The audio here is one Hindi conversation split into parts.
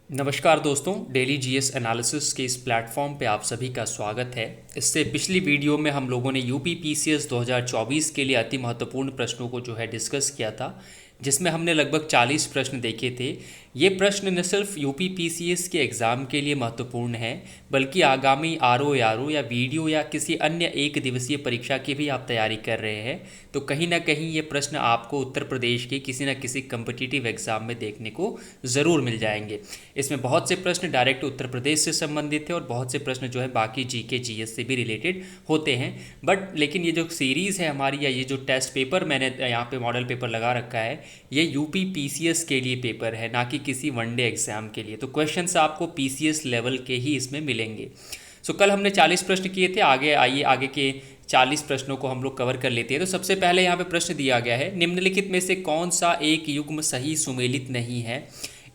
नमस्कार दोस्तों, डेली जीएस एनालिसिस के इस प्लेटफॉर्म पे आप सभी का स्वागत है। इससे पिछली वीडियो में हम लोगों ने यूपी पीसीएस 2024 के लिए अति महत्वपूर्ण प्रश्नों को जो है डिस्कस किया था, जिसमें हमने लगभग 40 प्रश्न देखे थे। ये प्रश्न न सिर्फ यूपी पीसीएस के एग्ज़ाम के लिए महत्वपूर्ण है, बल्कि आगामी आरओ या वीडियो या किसी अन्य एक दिवसीय परीक्षा की भी आप तैयारी कर रहे हैं तो कहीं ना कहीं ये प्रश्न आपको उत्तर प्रदेश के किसी न किसी कम्पिटिटिव एग्ज़ाम में देखने को ज़रूर मिल जाएंगे। इसमें बहुत से प्रश्न डायरेक्ट उत्तर प्रदेश से संबंधित है और बहुत से प्रश्न जो है बाकी जीके जीएस से भी रिलेटेड होते हैं। लेकिन ये जो सीरीज़ है हमारी, या ये जो टेस्ट पेपर मैंने यहाँ पे मॉडल पेपर लगा रखा है, ये यूपी पीसीएस के लिए पेपर है, ना कि किसी वनडे एग्ज़ाम के लिए। तो क्वेश्चंस आपको पीसीएस लेवल के ही इसमें मिलेंगे। कल हमने 40 प्रश्न किए थे। आगे के 40 प्रश्नों को हम लोग कवर कर लेते हैं। तो सबसे पहले यहाँ पे प्रश्न दिया गया है, निम्नलिखित में से कौन सा एक युग्म सही सुमेलित नहीं है।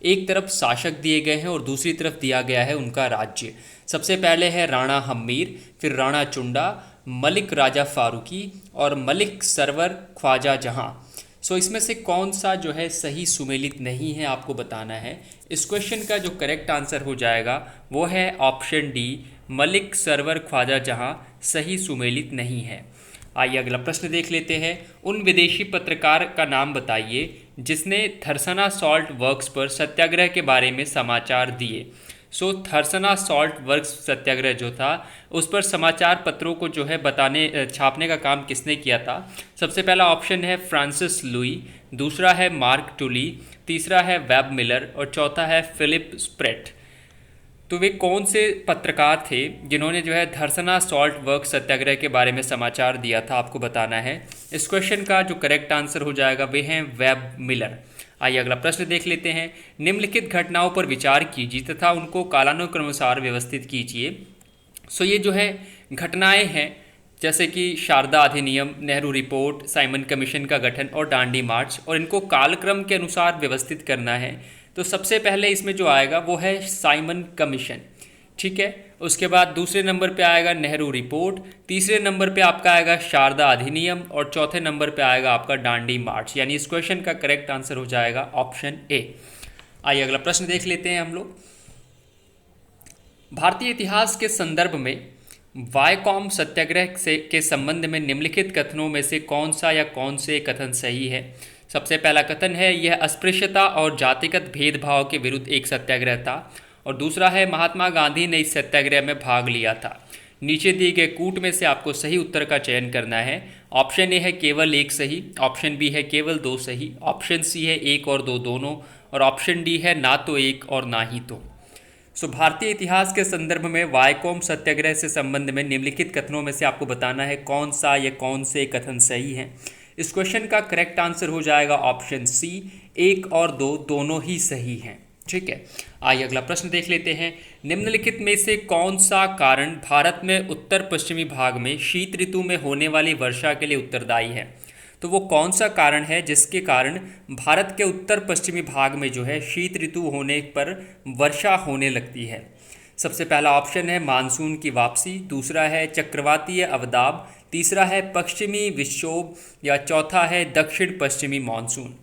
एक तरफ शासक दिए गए हैं और दूसरी तरफ दिया गया है उनका राज्य। सबसे पहले है राणा हम्मीर, फिर राणा चुंडा, मलिक राजा फारूकी और मलिक सरवर ख्वाजा जहां। इसमें से कौन सा जो है सही सुमेलित नहीं है आपको बताना है। इस क्वेश्चन का जो करेक्ट आंसर हो जाएगा वो है ऑप्शन डी, मलिक सरवर ख्वाजा जहां सही सुमेलित नहीं है। आइए अगला प्रश्न देख लेते हैं। उन विदेशी पत्रकार का नाम बताइए जिसने थरसना सॉल्ट वर्क्स पर सत्याग्रह के बारे में समाचार दिए। थरसना सॉल्ट वर्क्स सत्याग्रह जो था, उस पर समाचार पत्रों को जो है छापने का काम किसने किया था। सबसे पहला ऑप्शन है फ्रांसिस लुई, दूसरा है मार्क टुली, तीसरा है वेब मिलर और चौथा है फिलिप स्प्रेट। तो वे कौन से पत्रकार थे जिन्होंने जो है धरसना सॉल्ट वर्क सत्याग्रह के बारे में समाचार दिया था, आपको बताना है। इस क्वेश्चन का जो करेक्ट आंसर हो जाएगा वे हैं वेब मिलर। आइए अगला प्रश्न देख लेते हैं। निम्नलिखित घटनाओं पर विचार कीजिए तथा उनको कालानुक्रमानुसार व्यवस्थित कीजिए। ये जो है घटनाएं हैं, जैसे कि शारदा अधिनियम, नेहरू रिपोर्ट, साइमन कमीशन का गठन और डांडी मार्च, और इनको कालक्रम के अनुसार व्यवस्थित करना है। तो सबसे पहले इसमें जो आएगा वो है साइमन कमीशन, ठीक है। उसके बाद दूसरे नंबर पे आएगा नेहरू रिपोर्ट, तीसरे नंबर पे आपका आएगा शारदा अधिनियम और चौथे नंबर पे आएगा आपका डांडी मार्च। यानी इस क्वेश्चन का करेक्ट आंसर हो जाएगा ऑप्शन ए। आइए अगला प्रश्न देख लेते हैं हम लोग। भारतीय इतिहास के संदर्भ में वायकॉम सत्याग्रह के संबंध में निम्नलिखित कथनों में से कौन सा या कौन से कथन सही है। सबसे पहला कथन है, यह अस्पृश्यता और जातिगत भेदभाव के विरुद्ध एक सत्याग्रह था। और दूसरा है, महात्मा गांधी ने इस सत्याग्रह में भाग लिया था। नीचे दिए गए कूट में से आपको सही उत्तर का चयन करना है। ऑप्शन ए है केवल एक सही, ऑप्शन बी है केवल दो सही, ऑप्शन सी है एक और दो दोनों, और ऑप्शन डी है ना तो एक और ना ही दो। भारतीय इतिहास के संदर्भ में वायकॉम सत्याग्रह से संबंध में निम्नलिखित कथनों में से आपको बताना है कौन सा या कौन से कथन सही हैं। इस क्वेश्चन का करेक्ट आंसर हो जाएगा ऑप्शन सी, एक और दो दोनों ही सही हैं, ठीक है। आइए अगला प्रश्न देख लेते हैं। निम्नलिखित में से कौन सा कारण भारत में उत्तर पश्चिमी भाग में शीत ऋतु में होने वाली वर्षा के लिए उत्तरदायी है। तो वो कौन सा कारण है जिसके कारण भारत के उत्तर पश्चिमी भाग में जो है शीत ऋतु होने पर वर्षा होने लगती है। सबसे पहला ऑप्शन है मानसून की वापसी, दूसरा है चक्रवातीय अवदाब, तीसरा है पश्चिमी विक्षोभ या चौथा है दक्षिण पश्चिमी मानसून।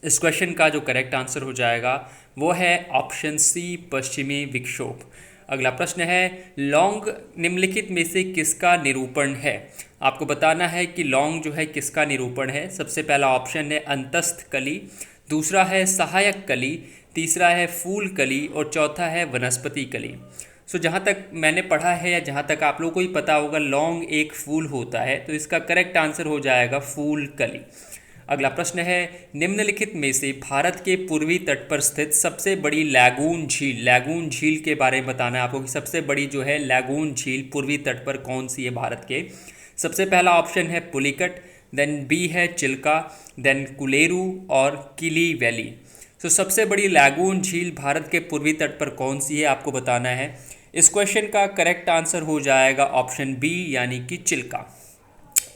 इस क्वेश्चन का जो करेक्ट आंसर हो जाएगा वो है ऑप्शन सी, पश्चिमी विक्षोभ। अगला प्रश्न है, लौंग निम्नलिखित में से किसका निरूपण है। आपको बताना है कि लौंग जो है किसका निरूपण है। सबसे पहला ऑप्शन है अंतस्थ कली, दूसरा है सहायक कली, तीसरा है फूल कली और चौथा है वनस्पति कली। जहाँ तक मैंने पढ़ा है या जहाँ तक आप लोगों को ही पता होगा, लौंग एक फूल होता है, तो इसका करेक्ट आंसर हो जाएगा फूल कली। अगला प्रश्न है, निम्नलिखित में से भारत के पूर्वी तट पर स्थित सबसे बड़ी लैगून झील के बारे में बताना है आपको कि सबसे बड़ी जो है लैगून झील पूर्वी तट पर कौन सी है भारत के। सबसे पहला ऑप्शन है पुलिकट, देन बी है चिल्का, देन कुलेरू और किली वैली। सबसे बड़ी लैगून झील भारत के पूर्वी तट पर कौन सी है आपको बताना है। इस क्वेश्चन का करेक्ट आंसर हो जाएगा ऑप्शन बी, यानी कि चिल्का।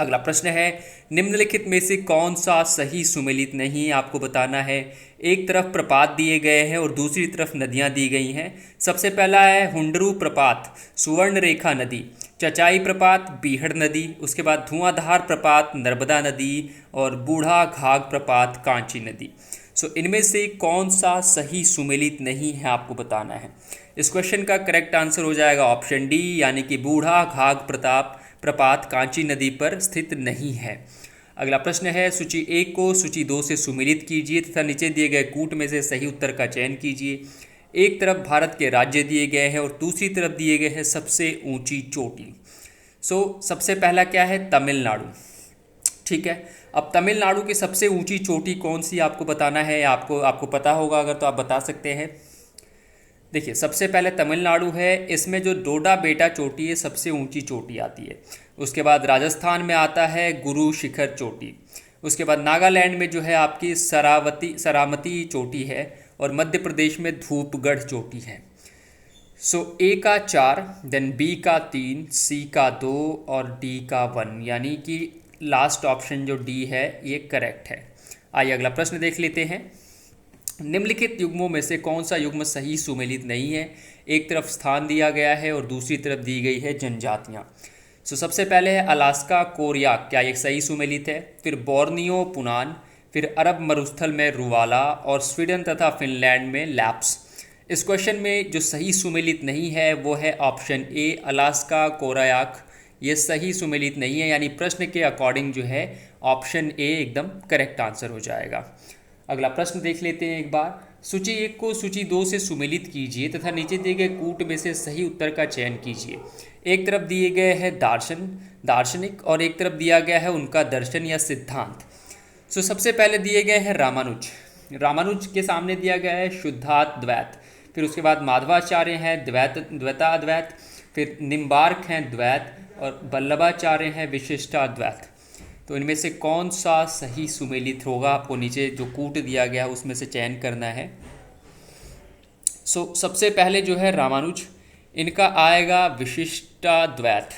अगला प्रश्न है, निम्नलिखित में से कौन सा सही सुमेलित नहीं आपको बताना है। एक तरफ प्रपात दिए गए हैं और दूसरी तरफ नदियां दी गई हैं। सबसे पहला है हुंडरू प्रपात, सुवर्ण रेखा नदी, चचाई प्रपात, बीहड़ नदी, उसके बाद धुआंधार प्रपात, नर्मदा नदी और बूढ़ा घाघ प्रपात, कांची नदी। सो इनमें से कौन सा सही सुमेलित नहीं है आपको बताना है। इस क्वेश्चन का करेक्ट आंसर हो जाएगा ऑप्शन डी, यानी कि बूढ़ा घाघ प्रपात कांची नदी पर स्थित नहीं है। अगला प्रश्न है, सूची 1 को सूची 2 से सुमेलित कीजिए तथा नीचे दिए गए कूट में से सही उत्तर का चयन कीजिए। एक तरफ भारत के राज्य दिए गए हैं और दूसरी तरफ दिए गए हैं सबसे ऊंची चोटी। सबसे पहला क्या है, तमिलनाडु। ठीक है, अब तमिलनाडु की सबसे ऊंची चोटी कौन सी आपको बताना है। आपको पता होगा अगर तो आप बता सकते हैं। देखिए, सबसे पहले तमिलनाडु है, इसमें जो डोडा बेटा चोटी है सबसे ऊंची चोटी आती है। उसके बाद राजस्थान में आता है गुरु शिखर चोटी। उसके बाद नागालैंड में जो है आपकी सरामती चोटी है और मध्य प्रदेश में धूपगढ़ चोटी है। ए का 4, देन बी का 3, सी का 2 और डी का 1, यानी कि लास्ट ऑप्शन जो डी है ये करेक्ट है। आइए अगला प्रश्न देख लेते हैं। निम्नलिखित युग्मों में से कौन सा युग्म सही सुमेलित नहीं है। एक तरफ स्थान दिया गया है और दूसरी तरफ दी गई है जनजातियां। सबसे पहले है अलास्का कोरियाक, क्या ये सही सुमेलित है। फिर बोर्नियो पुनान, फिर अरब मरुस्थल में रुवाला और स्वीडन तथा फिनलैंड में लैप्स। इस क्वेश्चन में जो सही सुमेलित नहीं है वो है ऑप्शन ए, अलास्का कोरियाक। ये सही सुमेलित नहीं है, यानी प्रश्न के अकॉर्डिंग जो है ऑप्शन ए एकदम करेक्ट आंसर हो जाएगा। अगला प्रश्न देख लेते हैं एक बार। सूची 1 को सूची 2 से सुमेलित कीजिए तथा नीचे दिए गए कूट में से सही उत्तर का चयन कीजिए। एक तरफ दिए गए हैं दार्शनिक और एक तरफ दिया गया है उनका दर्शन या सिद्धांत। सबसे पहले दिए गए हैं रामानुज के सामने दिया गया है शुद्धाद्वैत। फिर उसके बाद माधवाचार्य हैं द्वैताद्वैत, फिर निम्बार्क हैं द्वैत और वल्लभाचार्य हैं विशिष्टाद्वैत। तो इनमें से कौन सा सही सुमेलित होगा, आपको नीचे जो कूट दिया गया है उसमें से चयन करना है। सबसे पहले जो है रामानुज, इनका आएगा विशिष्टाद्वैत।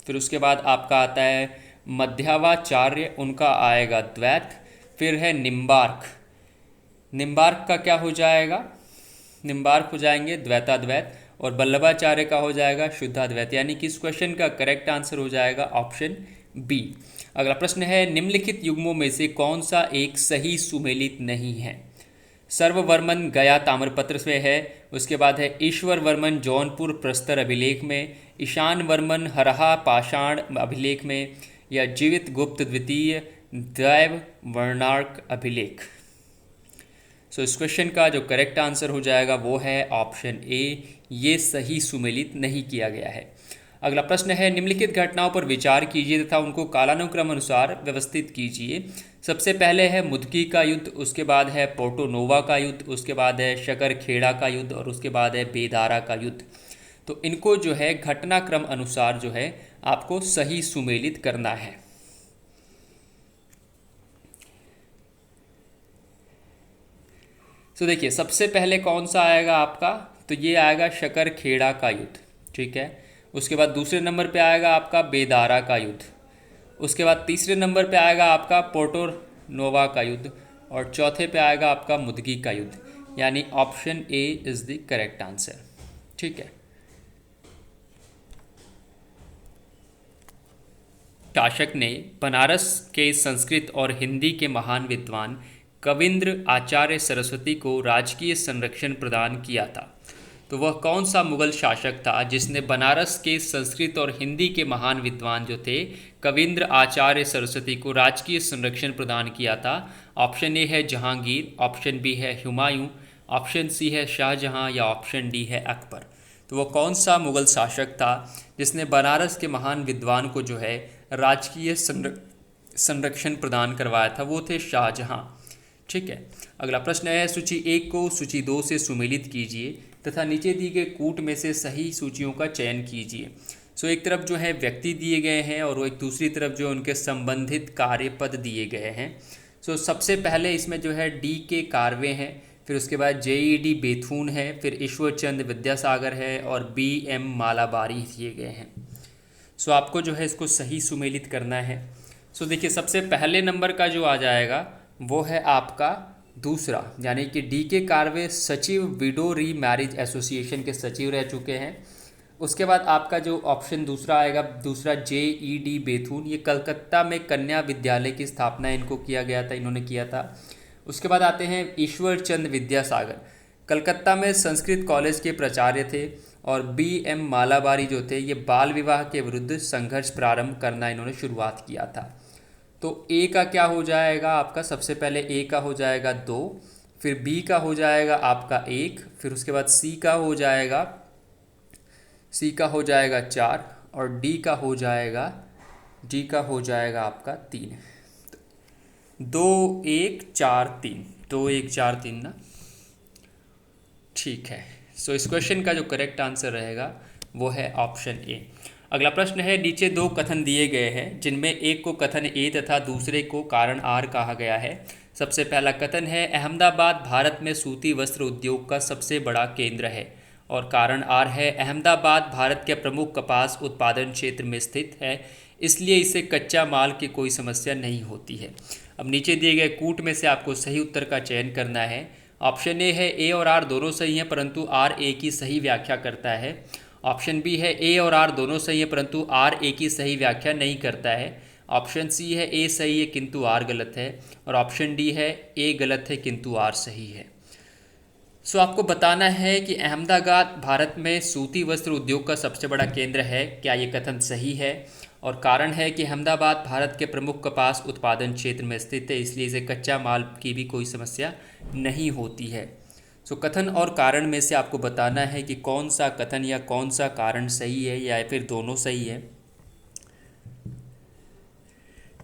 फिर उसके बाद आपका आता है मध्यावाचार्य, उनका आएगा द्वैत। फिर है निम्बार्क का क्या हो जाएगा, निम्बार्क हो जाएंगे द्वैताद्वैत और वल्लभाचार्य का हो जाएगा शुद्धाद्वैत, यानी कि इस क्वेश्चन का करेक्ट आंसर हो जाएगा ऑप्शन बी। अगला प्रश्न है, निम्नलिखित युग्मों में से कौन सा एक सही सुमेलित नहीं है। सर्ववर्मन गया ताम्रपत्र से है। उसके बाद है ईश्वर वर्मन जौनपुर प्रस्तर अभिलेख में, ईशान वर्मन हरहा पाषाण अभिलेख में, या जीवित गुप्त द्वितीय दैव वर्णार्क अभिलेख। इस क्वेश्चन का जो करेक्ट आंसर हो जाएगा वो है ऑप्शन ए, ये सही सुमेलित नहीं किया गया है। अगला प्रश्न है, निम्नलिखित घटनाओं पर विचार कीजिए तथा उनको कालानुक्रम अनुसार व्यवस्थित कीजिए। सबसे पहले है मुदकी का युद्ध, उसके बाद है पोर्टो नोवा का युद्ध, उसके बाद है शकरखेड़ा का युद्ध और उसके बाद है बेदारा का युद्ध। तो इनको जो है घटनाक्रम अनुसार जो है आपको सही सुमेलित करना है। देखिए, सबसे पहले कौन सा आएगा आपका, तो ये आएगा शकरखेड़ा का युद्ध। ठीक है, उसके बाद दूसरे नंबर पे आएगा आपका बेदारा का युद्ध। उसके बाद तीसरे नंबर पे आएगा आपका पोर्टो नोवा का युद्ध और चौथे पे आएगा आपका मुदगी का युद्ध, यानी option A is the correct answer. ठीक है, शासक ने बनारस के संस्कृत और हिंदी के महान विद्वान कविंद्र आचार्य सरस्वती को राजकीय संरक्षण प्रदान किया था। तो वह कौन सा मुगल शासक था जिसने बनारस के संस्कृत और हिंदी के महान विद्वान जो थे कविंद्र आचार्य सरस्वती को राजकीय संरक्षण प्रदान किया था। ऑप्शन ए है जहांगीर, ऑप्शन बी है हुमायूं, ऑप्शन सी है शाहजहां या ऑप्शन डी है अकबर। तो वह कौन सा मुगल शासक था जिसने बनारस के महान विद्वान को जो है राजकीय संरक्षण प्रदान करवाया था, वो थे शाहजहां। ठीक है, अगला प्रश्न है, सूची 1 को सूची 2 से सुमेलित कीजिए तथा नीचे दिए गए कूट में से सही सूचियों का चयन कीजिए। एक तरफ जो है व्यक्ति दिए गए हैं और वो एक दूसरी तरफ जो उनके संबंधित कार्यपद दिए गए हैं। सबसे पहले इसमें जो है डी के कार्वे हैं, फिर उसके बाद JED बेथून है, फिर ईश्वरचंद विद्यासागर है और BM मालाबारी दिए गए हैं। आपको जो है इसको सही सुमेलित करना है। देखिए, सबसे पहले नंबर का जो आ जाएगा वो है आपका दूसरा, यानी कि डी के कार्वे सचिव विडो री मैरिज एसोसिएशन के सचिव रह चुके हैं। उसके बाद आपका जो ऑप्शन दूसरा आएगा, दूसरा JED बेथून, ये कलकत्ता में कन्या विद्यालय की स्थापना इनको किया गया था, इन्होंने किया था। उसके बाद आते हैं ईश्वर चंद्र विद्यासागर, कलकत्ता में संस्कृत कॉलेज के प्राचार्य थे। और B.M. मालाबारी जो थे ये बाल विवाह के विरुद्ध संघर्ष प्रारंभ करना इन्होंने शुरुआत किया था। तो ए का क्या हो जाएगा आपका, सबसे पहले ए का हो जाएगा 2, फिर बी का हो जाएगा आपका 1, फिर उसके बाद सी का हो जाएगा 4 और डी का हो जाएगा आपका 3। 2 1 4 3, 2 1 4 3 ना, ठीक है। सो इस क्वेश्चन का जो करेक्ट आंसर रहेगा वो है ऑप्शन ए। अगला प्रश्न है, नीचे 2 कथन दिए गए हैं जिनमें एक को कथन ए तथा दूसरे को कारण आर कहा गया है। सबसे पहला कथन है, अहमदाबाद भारत में सूती वस्त्र उद्योग का सबसे बड़ा केंद्र है। और कारण आर है, अहमदाबाद भारत के प्रमुख कपास उत्पादन क्षेत्र में स्थित है, इसलिए इसे कच्चा माल की कोई समस्या नहीं होती है। अब नीचे दिए गए कूट में से आपको सही उत्तर का चयन करना है। ऑप्शन ए है ए और आर दोनों सही हैं परंतु आर ए की सही व्याख्या करता है। ऑप्शन बी है ए और आर दोनों सही है परंतु आर ए की सही व्याख्या नहीं करता है। ऑप्शन सी है ए सही है किंतु आर गलत है। और ऑप्शन डी है ए गलत है किंतु आर सही है। सो आपको बताना है कि अहमदाबाद भारत में सूती वस्त्र उद्योग का सबसे बड़ा केंद्र है, क्या ये कथन सही है। और कारण है कि अहमदाबाद भारत के प्रमुख कपास उत्पादन क्षेत्र में स्थित है, इसलिए इसे कच्चा माल की भी कोई समस्या नहीं होती है। सो कथन और कारण में से आपको बताना है कि कौन सा कथन या कौन सा कारण सही है या फिर दोनों सही है।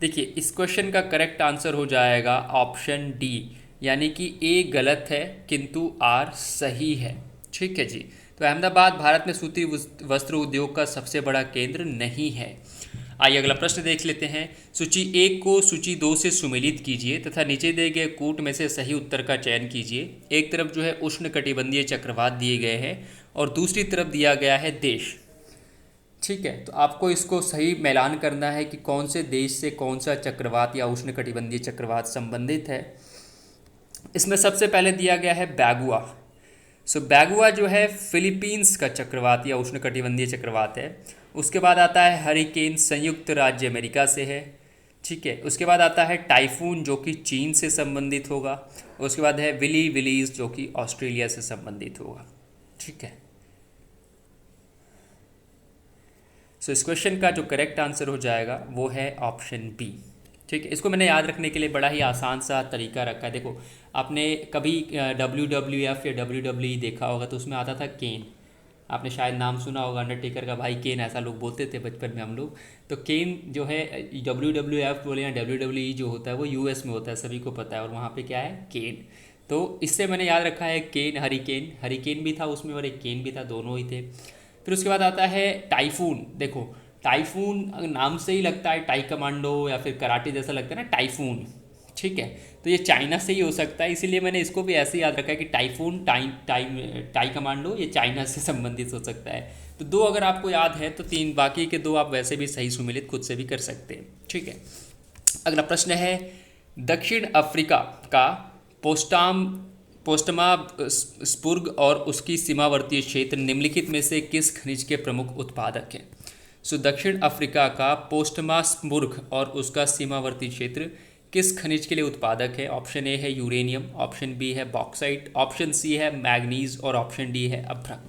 देखिए इस क्वेश्चन का करेक्ट आंसर हो जाएगा ऑप्शन डी, यानी कि ए गलत है किंतु आर सही है। ठीक है जी। तो अहमदाबाद भारत में सूती वस्त्र उद्योग का सबसे बड़ा केंद्र नहीं है। आइए अगला प्रश्न देख लेते हैं। सूची 1 को सूची 2 से सुमेलित कीजिए तथा नीचे दिए गए कूट में से सही उत्तर का चयन कीजिए। एक तरफ जो है उष्णकटिबंधीय चक्रवात दिए गए हैं और दूसरी तरफ दिया गया है देश। ठीक है, तो आपको इसको सही मैलान करना है कि कौन से देश से कौन सा चक्रवात या उष्णकटिबंधीय चक्रवात संबंधित है। इसमें सबसे पहले दिया गया है बैगुआ। सो बैगुआ जो है फिलीपींस का चक्रवात या उष्णकटिबंधीय चक्रवात है। उसके बाद आता है हरिकेन, संयुक्त राज्य अमेरिका से है। ठीक है, उसके बाद आता है टाइफून जो कि चीन से संबंधित होगा। उसके बाद है विलीज जो कि ऑस्ट्रेलिया से संबंधित होगा। ठीक है, सो इस क्वेश्चन का जो करेक्ट आंसर हो जाएगा वो है ऑप्शन बी। ठीक है, इसको मैंने याद रखने के लिए बड़ा ही आसान सा तरीका रखा है। देखो आपने कभी WWF या WWE देखा होगा तो उसमें आता था केन, आपने शायद नाम सुना होगा अंडरटेकर का भाई केन, ऐसा लोग बोलते थे बचपन में हम लोग। तो केन जो है WWF बोले या WWE जो होता है वो US में होता है, सभी को पता है, और वहाँ पे क्या है केन। तो इससे मैंने याद रखा है केन, हरिकेन भी था उसमें और एक केन भी था, दोनों ही थे। फिर उसके बाद आता है टाइफून। देखो टाइफून नाम से ही लगता है टाई कमांडो या फिर कराटे जैसा लगता है ना टाइफून। ठीक है, तो ये चाइना से ही हो सकता है, इसीलिए मैंने इसको भी ऐसे याद रखा है कि टाइफून टाई कमांडो ये चाइना से संबंधित हो सकता है। तो 2 अगर आपको याद है तो 3 बाकी के 2 आप वैसे भी सही सुमेलित खुद से भी कर सकते हैं। ठीक है, अगला प्रश्न है, दक्षिण अफ्रीका का पोस्टमा स्पुर्ग और उसकी सीमावर्ती क्षेत्र निम्नलिखित में से किस खनिज के प्रमुख उत्पादक हैं। सो दक्षिण अफ्रीका का पोस्टमा स्पुर्ग और उसका सीमावर्ती क्षेत्र किस खनिज के लिए उत्पादक है। ऑप्शन ए है यूरेनियम, ऑप्शन बी है बॉक्साइट, ऑप्शन सी है मैग्नीज और ऑप्शन डी है अभ्रक।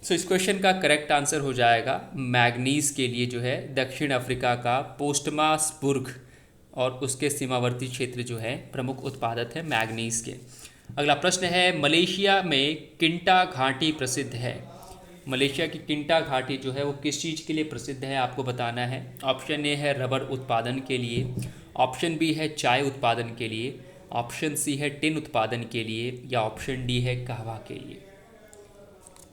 सो इस क्वेश्चन का करेक्ट आंसर हो जाएगा मैग्नीज के लिए जो है दक्षिण अफ्रीका का पोस्टमा स्पुर्ग और उसके सीमावर्ती क्षेत्र जो है प्रमुख उत्पादक है मैग्नीज के। अगला प्रश्न है, मलेशिया में किंटा घाटी प्रसिद्ध है। मलेशिया की किंटा घाटी जो है वो किस चीज़ के लिए प्रसिद्ध है आपको बताना है। ऑप्शन ए है रबर उत्पादन के लिए, ऑप्शन बी है चाय उत्पादन के लिए, ऑप्शन सी है टिन उत्पादन के लिए या ऑप्शन डी है कहवा के लिए।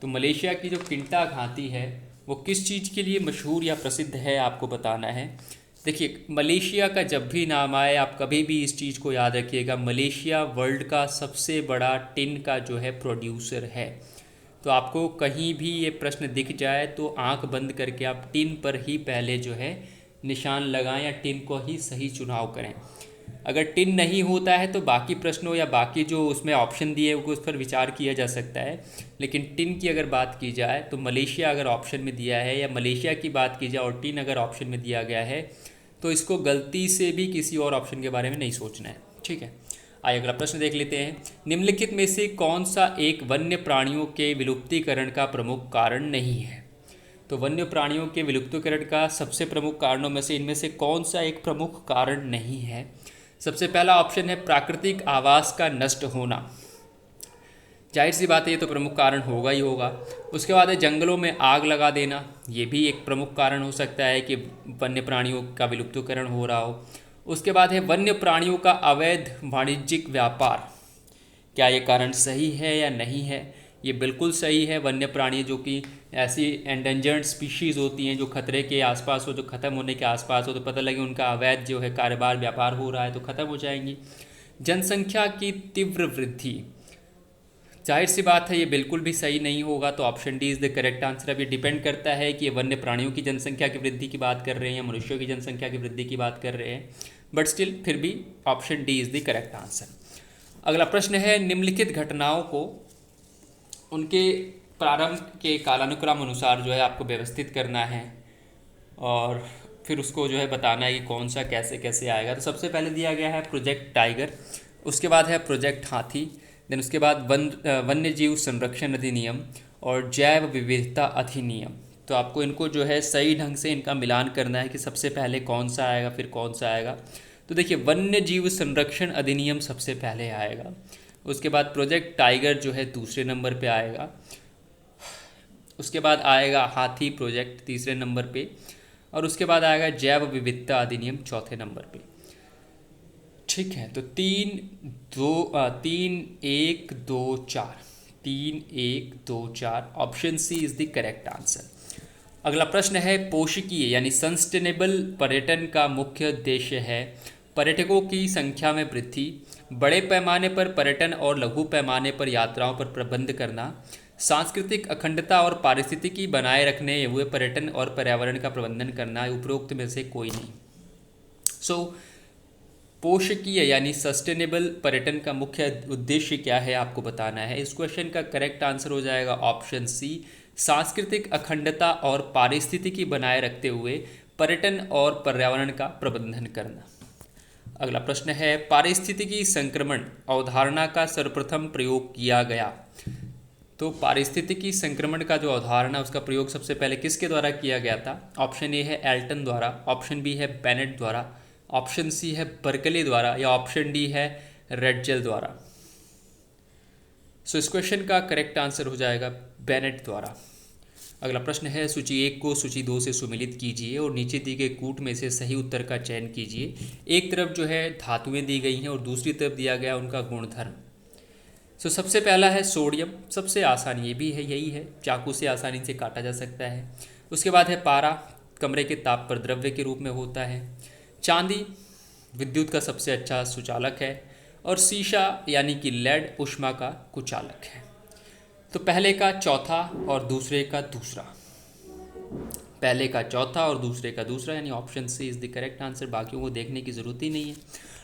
तो मलेशिया की जो किंटा घाटी है वो किस चीज़ के लिए मशहूर या प्रसिद्ध है आपको बताना है। देखिए मलेशिया का जब भी नाम आए आप कभी भी इस चीज़ को याद रखिएगा, मलेशिया वर्ल्ड का सबसे बड़ा टिन का जो है प्रोड्यूसर है। तो आपको कहीं भी ये प्रश्न दिख जाए तो आंख बंद करके आप टिन पर ही पहले जो है निशान लगाएं या टिन को ही सही चुनाव करें। अगर टिन नहीं होता है तो बाकी प्रश्नों या बाकी जो उसमें ऑप्शन दिए हुए उस पर विचार किया जा सकता है, लेकिन टिन की अगर बात की जाए तो मलेशिया अगर ऑप्शन में दिया है या मलेशिया की बात की जाए और टिन अगर ऑप्शन में दिया गया है तो इसको गलती से भी किसी और ऑप्शन के बारे में नहीं सोचना है। ठीक है, आइए अगला प्रश्न देख लेते हैं। निम्नलिखित में से कौन सा एक वन्य प्राणियों के विलुप्तीकरण का प्रमुख कारण नहीं है? तो वन्य प्राणियों के विलुप्तीकरण का सबसे प्रमुख कारणों में से इनमें से कौन सा एक प्रमुख कारण नहीं है? सबसे पहला ऑप्शन है प्राकृतिक आवास का नष्ट होना। जाहिर सी बात है, ये तो प्रमुख कारण होगा ही होगा। उसके बाद है जंगलों में आग लगा देना, ये भी एक प्रमुख कारण हो सकता है कि वन्य प्राणियों का विलुप्तीकरण हो रहा हो। उसके बाद है वन्य प्राणियों का अवैध वाणिज्यिक व्यापार। क्या ये कारण सही है या नहीं है? ये बिल्कुल सही है। वन्य प्राणी जो कि ऐसी एंडेंजर्ड स्पीशीज़ होती हैं जो खतरे के आसपास हो, जो ख़त्म होने के आसपास हो, तो पता लगे उनका अवैध जो है कारोबार व्यापार हो रहा है तो ख़त्म हो जाएंगी। जनसंख्या की तीव्र वृद्धि, जाहिर सी बात है ये बिल्कुल भी सही नहीं होगा, तो option D is the correct answer. अब ये डिपेंड करता है कि ये वन्य प्राणियों की जनसंख्या की वृद्धि की बात कर रहे हैं या मनुष्यों की जनसंख्या की वृद्धि की बात कर रहे हैं, बट स्टिल फिर भी option D is the correct answer. अगला प्रश्न है, निम्नलिखित घटनाओं को उनके प्रारंभ के कालानुक्रम अनुसार जो है आपको व्यवस्थित करना है और फिर उसको जो है बताना है कि कौन सा कैसे कैसे आएगा। तो सबसे पहले दिया गया है प्रोजेक्ट टाइगर, उसके बाद है प्रोजेक्ट हाथी, देन उसके बाद वन्य जीव संरक्षण अधिनियम और जैव विविधता अधिनियम। तो आपको इनको जो है सही ढंग से इनका मिलान करना है कि सबसे पहले कौन सा आएगा फिर कौन सा आएगा। तो देखिए, वन्य जीव संरक्षण अधिनियम सबसे पहले आएगा, उसके बाद प्रोजेक्ट टाइगर जो है दूसरे नंबर पे आएगा, उसके बाद आएगा हाथी प्रोजेक्ट तीसरे नंबर पे, और उसके बाद आएगा जैव विविधता अधिनियम चौथे नंबर पे। ठीक है, तो 3 1 2 4 option C is the correct answer. अगला प्रश्न है, पोषकीय यानी सस्टेनेबल पर्यटन का मुख्य उद्देश्य है पर्यटकों की संख्या में वृद्धि, बड़े पैमाने पर पर्यटन और लघु पैमाने पर यात्राओं पर प्रबंध करना, सांस्कृतिक अखंडता और पारिस्थितिकी बनाए रखने हुए पर्यटन और पर्यावरण का प्रबंधन करना, उपरोक्त में से कोई नहीं। पोषकीय यानी सस्टेनेबल पर्यटन का मुख्य उद्देश्य क्या है आपको बताना है। इस क्वेश्चन का करेक्ट आंसर हो जाएगा ऑप्शन सी, सांस्कृतिक अखंडता और पारिस्थितिकी बनाए रखते हुए पर्यटन और पर्यावरण का प्रबंधन करना। अगला प्रश्न है, पारिस्थितिकी संक्रमण अवधारणा का सर्वप्रथम प्रयोग किया गया। तो पारिस्थितिकी संक्रमण का जो अवधारणा उसका प्रयोग सबसे पहले किसके द्वारा किया गया था? ऑप्शन ए है एल्टन द्वारा, ऑप्शन बी है बेनेट द्वारा, ऑप्शन सी है बर्कले द्वारा, या ऑप्शन डी है रेडजेल द्वारा। इस क्वेश्चन का करेक्ट आंसर हो जाएगा बेनेट द्वारा। अगला प्रश्न है, सूची 1 को सूची 2 से सुमेलित कीजिए और नीचे दी गई कूट में से सही उत्तर का चयन कीजिए। एक तरफ जो है धातुएं दी गई हैं और दूसरी तरफ दिया गया उनका गुणधर्म। सबसे पहला है सोडियम, सबसे आसान ये भी है, यही है, चाकू से आसानी से काटा जा सकता है। उसके बाद है पारा, कमरे के ताप पर द्रव्य के रूप में होता है। चांदी विद्युत का सबसे अच्छा सुचालक है, और सीसा यानी कि लेड ऊष्मा का कुचालक है। तो पहले का चौथा और दूसरे का दूसरा, पहले का चौथा और दूसरे का दूसरा, यानी option C is the correct answer. बाकियों को देखने की जरूरत ही नहीं है।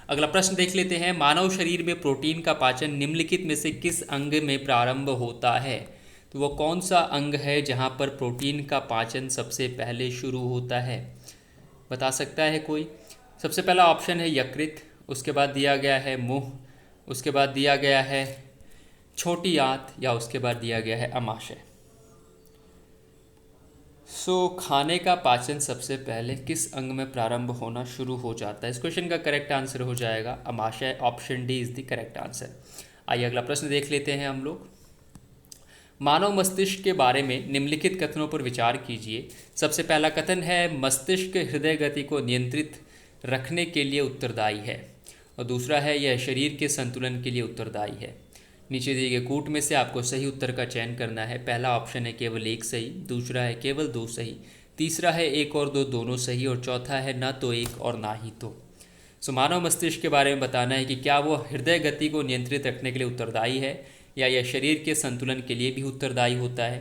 अगला प्रश्न देख लेते हैं, मानव शरीर में प्रोटीन का पाचन निम्नलिखित में से किस अंग में प्रारंभ होता है? तो वो कौन सा अंग है जहाँ पर प्रोटीन का पाचन सबसे पहले शुरू होता है? बता सकता है कोई? सबसे पहला ऑप्शन है यकृत, उसके बाद दिया गया है मुंह, उसके बाद दिया गया है छोटी आंत, या उसके बाद दिया गया है अमाशय। खाने का पाचन सबसे पहले किस अंग में प्रारंभ होना शुरू हो जाता है? इस क्वेश्चन का करेक्ट आंसर हो जाएगा अमाशय, option D is the correct answer. आइए अगला प्रश्न देख लेते हैं हम लोग। मानव मस्तिष्क के बारे में निम्नलिखित कथनों पर विचार कीजिए। सबसे पहला कथन है, मस्तिष्क हृदय गति को नियंत्रित रखने के लिए उत्तरदायी है, और दूसरा है यह शरीर के संतुलन के लिए उत्तरदायी है। नीचे दिए गए कूट में से आपको सही उत्तर का चयन करना है। पहला ऑप्शन है केवल एक सही, दूसरा है केवल 2 सही, तीसरा है 1 और 2 दोनों सही, और चौथा है ना तो 1 और ना ही 2। मानव मस्तिष्क के बारे में बताना है कि क्या वो हृदय गति को नियंत्रित रखने के लिए उत्तरदायी है, या यह शरीर के संतुलन के लिए भी उत्तरदायी होता है।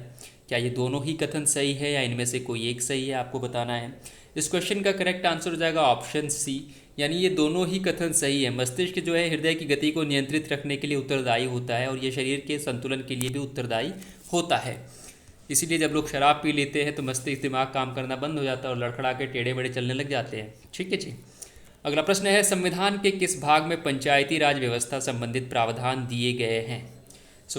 क्या ये दोनों ही कथन सही है या इनमें से कोई एक सही है, आपको बताना है। इस क्वेश्चन का करेक्ट आंसर हो जाएगा ऑप्शन सी, यानी ये दोनों ही कथन सही है। मस्तिष्क जो है हृदय की गति को नियंत्रित रखने के लिए उत्तरदायी होता है, और ये शरीर के संतुलन के लिए भी उत्तरदायी होता है। इसीलिए जब लोग शराब पी लेते हैं तो मस्तिष्क दिमाग काम करना बंद हो जाता है और लड़खड़ा के टेढ़े बड़े चलने लग जाते हैं। ठीक है जी। अगला प्रश्न है, संविधान के किस भाग में पंचायती राज व्यवस्था संबंधित प्रावधान दिए गए हैं?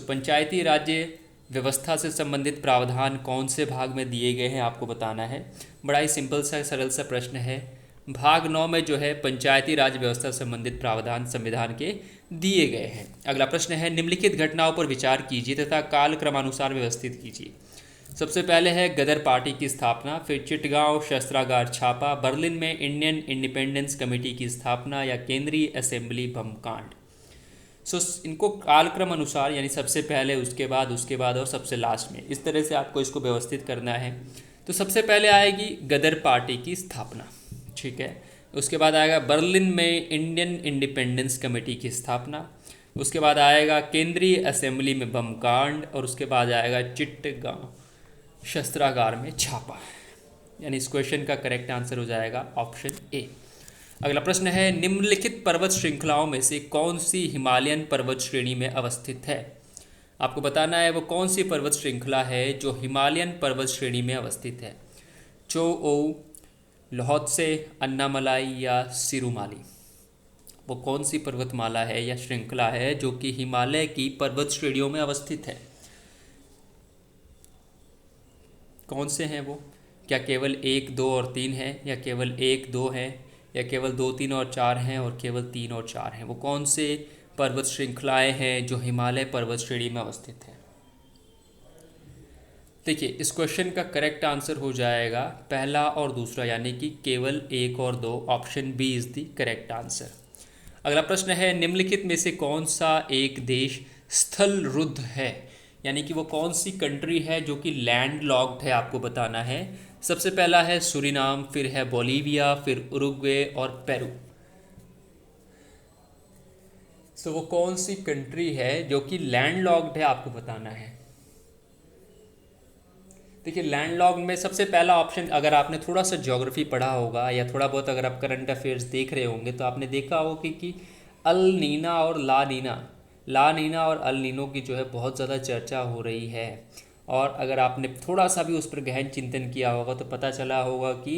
पंचायती राज्य व्यवस्था से संबंधित प्रावधान कौन से भाग में दिए गए हैं आपको बताना है। बड़ा ही सिंपल सा सरल सा प्रश्न है। भाग 9 में जो है पंचायती राज व्यवस्था संबंधित प्रावधान संविधान के दिए गए हैं। अगला प्रश्न है, निम्नलिखित घटनाओं पर विचार कीजिए तथा काल क्रमानुसार व्यवस्थित कीजिए। सबसे पहले है गदर पार्टी की स्थापना, फिर चिटगांव शस्त्रागार छापा, बर्लिन में इंडियन इंडिपेंडेंस कमेटी की स्थापना या केंद्रीय असेंबली बम कांड। इनको कालक्रम अनुसार यानी सबसे पहले, उसके बाद और सबसे लास्ट में, इस तरह से आपको इसको व्यवस्थित करना है। तो सबसे पहले आएगी गदर पार्टी की स्थापना, ठीक है। उसके बाद आएगा बर्लिन में इंडियन इंडिपेंडेंस कमेटी की स्थापना, उसके बाद आएगा केंद्रीय असेंबली में बम कांड, और उसके बाद आएगा चिट्टगांव शस्त्रागार में छापा। यानी इस क्वेश्चन का करेक्ट आंसर हो जाएगा ऑप्शन ए। अगला प्रश्न है, निम्नलिखित पर्वत श्रृंखलाओं में से कौन सी हिमालयन पर्वत श्रेणी में अवस्थित है? आपको बताना है वो कौन सी पर्वत श्रृंखला है जो हिमालयन पर्वत श्रेणी में अवस्थित है। चोओ, लोहोत्से, अन्नामलाई या सिरुमाली। वो कौन सी पर्वतमाला है या श्रृंखला है जो कि हिमालय की पर्वत श्रेणियों में अवस्थित है? कौन से हैं वो? क्या केवल 1, 2 और 3 है, या केवल 1, 2 है, या केवल 2, 3 और 4 हैं, और केवल 3 और 4 हैं? वो कौन से पर्वत श्रृंखलाएं हैं जो हिमालय पर्वत श्रेणी में अवस्थित है? देखिए, इस क्वेश्चन का करेक्ट आंसर हो जाएगा पहला और दूसरा, यानी कि केवल 1 और 2। Option B is the correct answer. अगला प्रश्न है, निम्नलिखित में से कौन सा एक देश स्थल रुद्ध है? यानी कि वो कौन सी कंट्री है जो कि लैंड लॉक्ड है, आपको बताना है। सबसे पहला है सूरीनाम, फिर है बोलीविया, फिर उरुग्वे और पेरू। वो कौन सी कंट्री है जो कि लैंड लॉक्ड है, आपको बताना है। देखिए, लैंड लॉक्ड में सबसे पहला ऑप्शन, अगर आपने थोड़ा सा ज्योग्राफी पढ़ा होगा या थोड़ा बहुत अगर आप करंट अफेयर्स देख रहे होंगे तो आपने देखा होगा कि अल नीना और ला नीना और अल नीनो की जो है बहुत ज़्यादा चर्चा हो रही है। और अगर आपने थोड़ा सा भी उस पर गहन चिंतन किया होगा तो पता चला होगा कि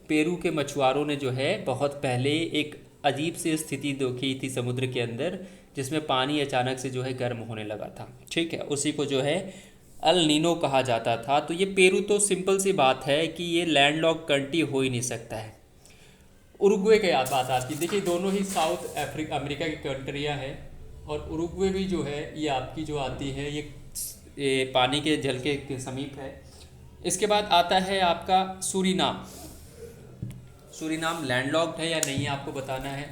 पेरू के मछुआरों ने जो है बहुत पहले एक अजीब सी स्थिति देखी थी समुद्र के अंदर, जिसमें पानी अचानक से जो है गर्म होने लगा था, ठीक है। उसी को जो है अल नीनो कहा जाता था। तो ये पेरू तो सिंपल सी बात है कि ये लैंडलॉक कंट्री हो ही नहीं सकता है। उरुग्वे की बात आती है, देखिए दोनों ही साउथ अमेरिका की कंट्रियाँ हैं, और उरुग्वे भी जो है ये आपकी जो आती है ये पानी के जल के समीप है। इसके बाद आता है आपका सूरीनाम। सूरीनाम लैंडलॉक्ड है या नहीं है आपको बताना है।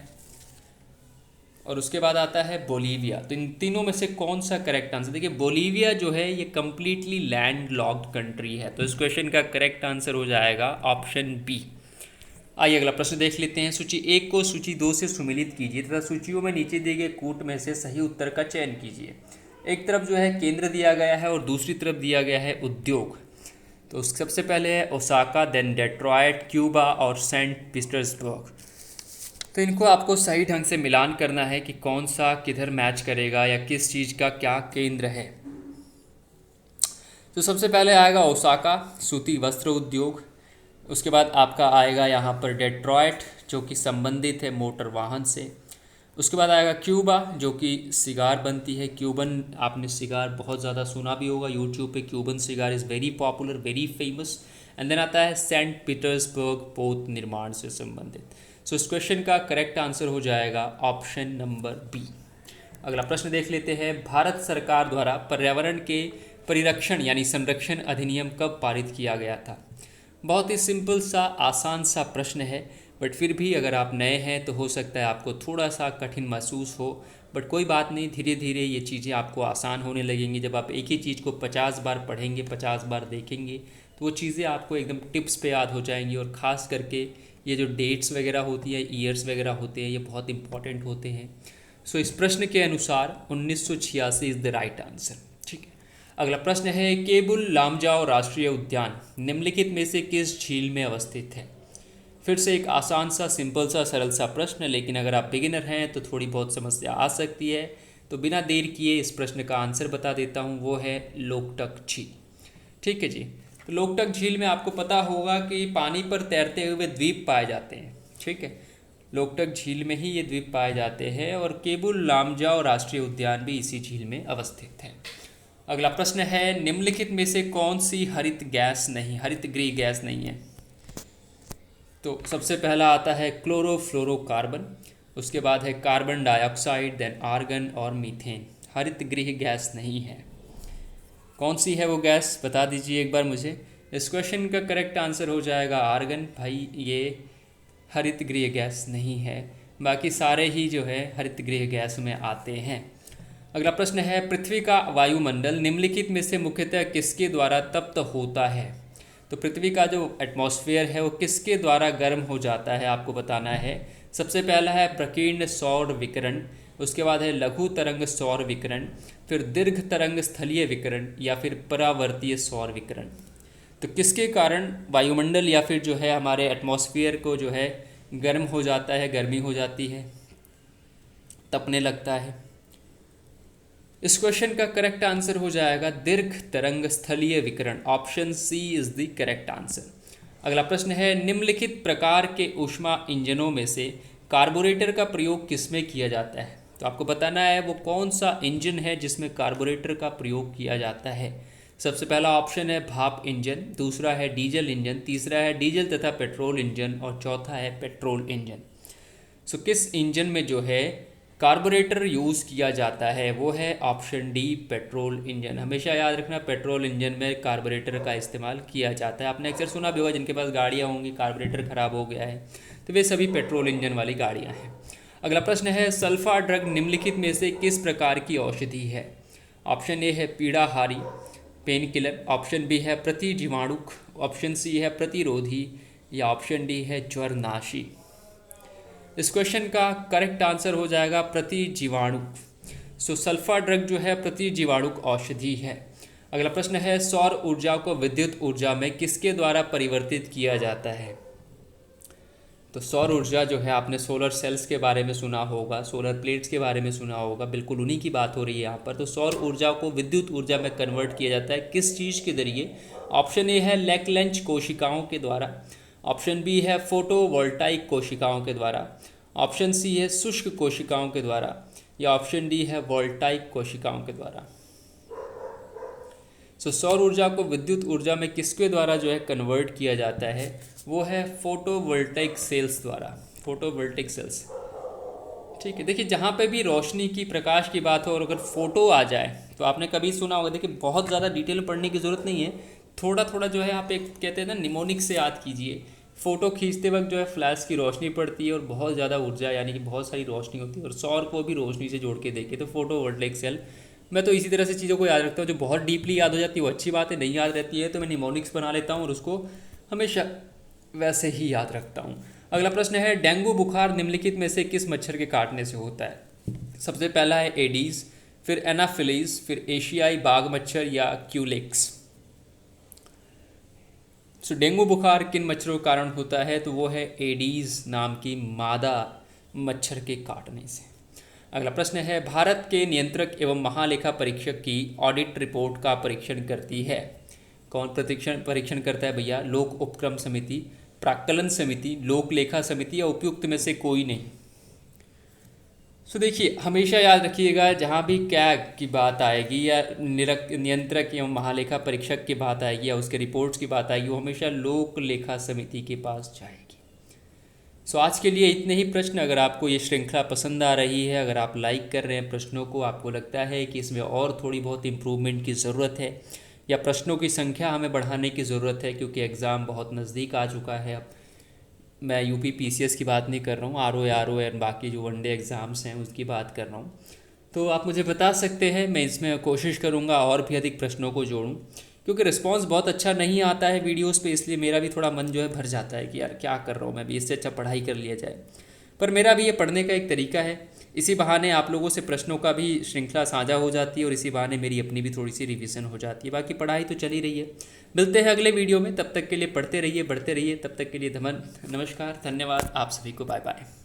और उसके बाद आता है बोलीविया। तो इन तीनों में से कौन सा करेक्ट आंसर? देखिए, बोलीविया जो है ये कम्प्लीटली लैंड लॉक्ड कंट्री है। तो इस क्वेश्चन का करेक्ट आंसर हो जाएगा ऑप्शन बी। आइए अगला प्रश्न देख लेते हैं। सूची 1 को सूची 2 से सुमेलित कीजिए तथा सूचियों में नीचे दिए गए कूट में से सही उत्तर का चयन कीजिए। एक तरफ जो है केंद्र दिया गया है और दूसरी तरफ दिया गया है उद्योग। तो सबसे पहले है ओसाका, देन डेट्रॉयट, क्यूबा और सेंट पीटर्सबर्ग। तो इनको आपको सही ढंग से मिलान करना है कि कौन सा किधर मैच करेगा या किस चीज़ का क्या केंद्र है। तो सबसे पहले आएगा ओसाका, सूती वस्त्र उद्योग। उसके बाद आपका आएगा यहाँ पर डेट्रॉयट, जो कि संबंधित है मोटर वाहन से। उसके बाद आएगा क्यूबा, जो कि सिगार बनती है। क्यूबन, आपने सिगार बहुत ज़्यादा सुना भी होगा, यूट्यूब पे Cuban cigar is very popular, very famous. And then आता है सेंट पीटर्सबर्ग, पोत निर्माण से संबंधित। सो इस क्वेश्चन का करेक्ट आंसर हो जाएगा ऑप्शन नंबर बी। अगला प्रश्न देख लेते हैं। भारत सरकार द्वारा पर्यावरण के परिरक्षण यानी संरक्षण अधिनियम कब पारित किया गया था? बहुत ही सिंपल सा आसान सा प्रश्न है, बट फिर भी अगर आप नए हैं तो हो सकता है आपको थोड़ा सा कठिन महसूस हो, बट कोई बात नहीं, धीरे धीरे ये चीज़ें आपको आसान होने लगेंगी। जब आप एक ही चीज़ को 50 बार पढ़ेंगे, 50 बार देखेंगे, तो वो चीज़ें आपको एकदम टिप्स पे याद हो जाएंगी। और ख़ास करके ये जो डेट्स वगैरह होती है, ईयर्स वगैरह होते हैं, ये बहुत इंपॉर्टेंट होते हैं। सो इस प्रश्न के अनुसार 1986 इज़ द राइट आंसर, ठीक है। अगला प्रश्न है, केबुल लामजाओ राष्ट्रीय उद्यान निम्नलिखित में से किस झील में अवस्थित है? फिर से एक आसान सा, सिंपल सा, सरल सा प्रश्न, लेकिन अगर आप बिगिनर हैं तो थोड़ी बहुत समस्या आ सकती है। तो बिना देर किए इस प्रश्न का आंसर बता देता हूँ, वो है लोकटक झील, ठीक है जी। तो लोकटक झील में आपको पता होगा कि पानी पर तैरते हुए द्वीप पाए जाते हैं, ठीक है। लोकटक झील में ही ये द्वीप पाए जाते हैं और केबुल लामजाओ राष्ट्रीय उद्यान भी इसी झील में अवस्थित है। अगला प्रश्न है, निम्नलिखित में से कौन सी हरित गृह गैस नहीं है? तो सबसे पहला आता है क्लोरोफ्लोरोकार्बन, उसके बाद है कार्बन डाइऑक्साइड, देन आर्गन और मीथेन। हरित गृह गैस नहीं है। कौन सी है वो गैस, बता दीजिए एक बार मुझे। इस क्वेश्चन का करेक्ट आंसर हो जाएगा आर्गन। भाई ये हरित गृह गैस नहीं है, बाकी सारे ही जो है हरित गृह गैस में आते हैं। अगला प्रश्न है, पृथ्वी का वायुमंडल निम्नलिखित में से मुख्यतः किसके द्वारा तप्त होता है? तो पृथ्वी का जो एटमॉस्फेयर है वो किसके द्वारा गर्म हो जाता है, आपको बताना है। सबसे पहला है प्रकीर्ण सौर विकिरण, उसके बाद है लघु तरंग सौर विकिरण, फिर दीर्घ तरंग स्थलीय विकिरण या फिर परावर्तीय सौर विकिरण। तो किसके कारण वायुमंडल या फिर जो है हमारे एटमॉस्फेयर को जो है गर्म हो जाता है, गर्मी हो जाती है, तपने लगता है? इस क्वेश्चन का करेक्ट आंसर हो जाएगा दीर्घ तरंग स्थलीय विकिरण। Option C is the correct answer. अगला प्रश्न है, निम्नलिखित प्रकार के ऊष्मा इंजनों में से कार्बोरेटर का प्रयोग किसमें किया जाता है? तो आपको बताना है वो कौन सा इंजन है जिसमें कार्बोरेटर का प्रयोग किया जाता है। सबसे पहला ऑप्शन है भाप इंजन, दूसरा है डीजल इंजन, तीसरा है डीजल तथा पेट्रोल इंजन और चौथा है पेट्रोल इंजन। सो किस इंजन में जो है कार्बोरेटर यूज़ किया जाता है वो है ऑप्शन डी पेट्रोल इंजन। हमेशा याद रखना पेट्रोल इंजन में कार्बोरेटर का इस्तेमाल किया जाता है। आपने अक्सर सुना भी होगा जिनके पास गाड़ियाँ होंगी कार्बोरेटर ख़राब हो गया है, तो वे सभी पेट्रोल इंजन वाली गाड़ियाँ हैं। अगला प्रश्न है, सल्फा ड्रग निम्नलिखित में से किस प्रकार की औषधि है? ऑप्शन ए है पीड़ाहारी पेन किलर, ऑप्शन बी है प्रतिजीवाणुक, ऑप्शन सी है प्रतिरोधी या ऑप्शन डी है ज्वरनाशी। इस क्वेश्चन का करेक्ट आंसर हो जाएगा प्रतिजीवाणुक। सो सल्फा ड्रग जो है प्रतिजीवाणुक औषधि है। अगला प्रश्न है, सौर ऊर्जा को विद्युत ऊर्जा में किसके द्वारा परिवर्तित किया जाता है? तो सौर ऊर्जा जो है आपने सोलर सेल्स के बारे में सुना होगा, सोलर प्लेट्स के बारे में सुना होगा, बिल्कुल उन्हीं की बात हो रही है यहाँ पर। तो सौर ऊर्जा को विद्युत ऊर्जा में कन्वर्ट किया जाता है किस चीज़ के जरिए? ऑप्शन ए है लेकलेंच कोशिकाओं के द्वारा, ऑप्शन बी है फोटोवोल्टाइक कोशिकाओं के द्वारा, ऑप्शन सी है शुष्क कोशिकाओं के द्वारा या ऑप्शन डी है वोल्टाइक कोशिकाओं के द्वारा। सो सौर ऊर्जा को विद्युत ऊर्जा में किसके द्वारा जो है कन्वर्ट किया जाता है? वो है फोटोवोल्टाइक सेल्स द्वारा, फोटोवोल्टाइक सेल्स। ठीक है, देखिए जहाँ पे भी रोशनी की प्रकाश की बात हो और अगर फोटो आ जाए तो आपने कभी सुना होगा, देखिए बहुत ज़्यादा डिटेल पढ़ने की ज़रूरत नहीं है, थोड़ा थोड़ा जो है आप एक कहते हैं ना निमोनिक से याद कीजिए। फ़ोटो खींचते वक्त जो है फ्लैश की रोशनी पड़ती है और बहुत ज़्यादा ऊर्जा यानी कि बहुत सारी रोशनी होती है और सौर को भी रोशनी से जोड़ के देखिए तो फोटोवोल्टाइक सेल। मैं तो इसी तरह से चीज़ों को याद रखता हूँ, जो बहुत डीपली याद हो जाती है वो अच्छी बात है, नहीं याद रहती है तो मैं निमोनिक्स बना लेता हूँ और उसको हमेशा वैसे ही याद रखता हूँ। अगला प्रश्न है, डेंगू बुखार निम्नलिखित में से किस मच्छर के काटने से होता है? सबसे पहला है एडीज़, फिर एनाफिलीज, फिर एशियाई बाघ मच्छर या क्यूलेक्स। सो डेंगू बुखार किन मच्छरों के कारण होता है? तो वो है एडीज़ नाम की मादा मच्छर के काटने से। अगला प्रश्न है, भारत के नियंत्रक एवं महालेखा परीक्षक की ऑडिट रिपोर्ट का परीक्षण करती है? कौन परीक्षण करता है भैया? लोक उपक्रम समिति, प्राक्कलन समिति, लोक लेखा समिति या उपयुक्त में से कोई नहीं। सो देखिए हमेशा याद रखिएगा जहाँ भी कैग की बात आएगी या नियंत्रक एवं महालेखा परीक्षक की बात आएगी या उसके रिपोर्ट्स की बात आएगी वो हमेशा लोक लेखा समिति के पास जाएगी। सो आज के लिए इतने ही प्रश्न। अगर आपको ये श्रृंखला पसंद आ रही है, अगर आप लाइक कर रहे हैं प्रश्नों को, आपको लगता है कि इसमें और थोड़ी बहुत इम्प्रूवमेंट की ज़रूरत है या प्रश्नों की संख्या हमें बढ़ाने की ज़रूरत है क्योंकि एग्ज़ाम बहुत नज़दीक आ चुका है। अब मैं यूपी पीसीएस की बात नहीं कर रहा हूँ, आरओ और बाकी जो वनडे एग्ज़ाम्स हैं उसकी बात कर रहा हूँ, तो आप मुझे बता सकते हैं। मैं इसमें कोशिश करूँगा और भी अधिक प्रश्नों को जोड़ूँ क्योंकि रिस्पांस बहुत अच्छा नहीं आता है वीडियोस पे, इसलिए मेरा भी थोड़ा मन जो है भर जाता है कि यार क्या कर रहा हूँ मैं भी, इससे अच्छा पढ़ाई कर लिया जाए। पर मेरा भी ये पढ़ने का एक तरीका है, इसी बहाने आप लोगों से प्रश्नों का भी श्रृंखला साझा हो जाती है और इसी बहाने मेरी अपनी भी थोड़ी सी रिवीजन हो जाती है। बाकी पढ़ाई तो चली रही है। मिलते हैं अगले वीडियो में, तब तक के लिए पढ़ते रहिए, बढ़ते रहिए। तब तक के लिए नमस्कार, धन्यवाद आप सभी को, बाय बाय।